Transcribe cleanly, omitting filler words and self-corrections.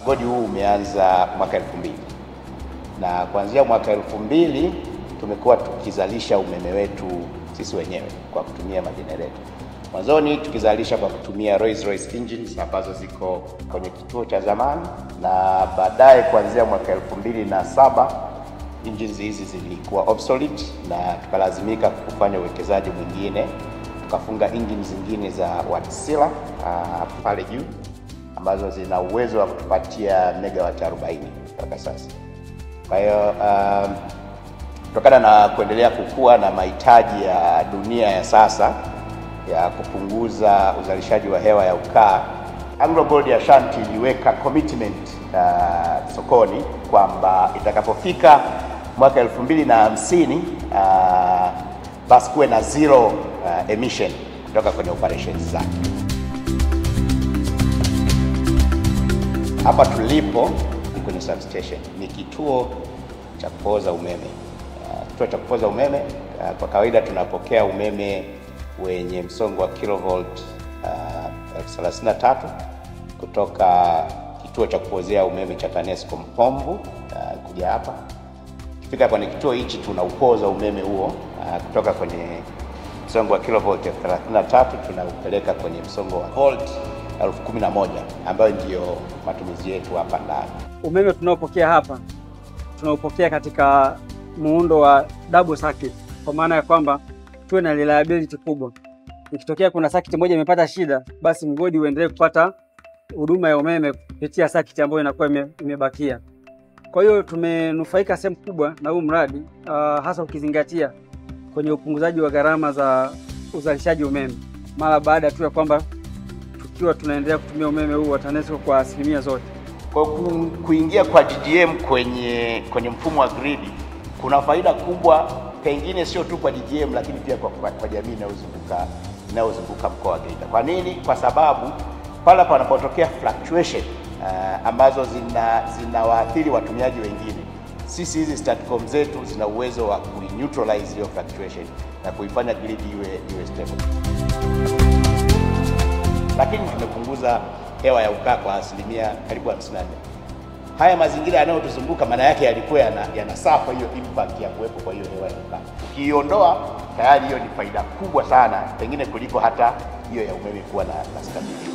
Mgodi huu umeanza mwaka 2000 na kuanzia mwaka 2000 tumekuwa tukizalisha umeme wetu sisi wenyewe kwa kutumia majenereta. Mwanzoni tukizalisha kwa kutumia Rolls Royce engines ambazo ziko kwenye kituo cha zamani, na baadaye kuanzia mwaka 2007 engines hizi zilikuwa obsolete na tukalazimika kufanya uwekezaji mwingine. Tukafunga engines zingine za Wärtsilä pale juu ambazo zina uwezo wa kutupatia megawati 40 mpaka sasa. Kwa hiyo kutokana na kuendelea kukua na mahitaji ya dunia ya sasa ya kupunguza uzalishaji wa hewa ya ukaa, Anglo Gold Ashanti iliweka commitment sokoni kwamba itakapofika mwaka 2050 basi kuwe na zero emission kutoka kwenye operations zake. Hapa tulipo ni kwenye substation, ni kituo cha kupoza umeme. Kituo cha kupoza umeme kwa kawaida tunapokea umeme wenye msongo wa kilovolt 33 kutoka kituo cha kupozea umeme cha TANESCO Mpomvu kuja hapa. Kifika kwenye kituo hichi tunaupoza umeme huo kutoka kwenye msongo wa kilovolt 33 tunaupeleka kwenye msongo wa volt 1011 ambayo ndio matumizi yetu hapa ndani. Umeme tunaopokea hapa tunaupokea katika muundo wa double circuit, kwa maana ya kwamba tuwe na reliability kubwa. Ikitokea kuna circuit moja imepata shida, basi mgodi uendelee kupata huduma ya umeme kupitia circuit ambayo inakuwa imebakia. Kwa hiyo tumenufaika sehemu kubwa na huu mradi, hasa ukizingatia kwenye upunguzaji wa gharama za uzalishaji umeme, mara baada tu ya kwamba tukiwa tunaendelea kutumia umeme huu wa TANESCO kwa asilimia zote. Kwa kuingia kwa GGM kwenye mfumo wa grid kuna faida kubwa, pengine sio tu kwa GGM lakini pia kwa jamii inayozunguka mkoa wa Geita. Kwa nini? Kwa sababu pale panapotokea fluctuation ambazo zinawaathiri watumiaji wengine, sisi hizi STATCOM zetu zina uwezo wa ku-neutralize hiyo fluctuation na kuifanya grid iwe stable. Lakini tumepunguza hewa ya ukaa kwa asilimia karibu 54. Haya mazingira yanayotuzunguka maana yake yalikuwa yanasafa hiyo impact ya kuwepo kwa hiyo hewa ya ukaa. Ukiondoa tayari hiyo ni faida kubwa sana, pengine kuliko hata hiyo ya umeme kuwa na stability.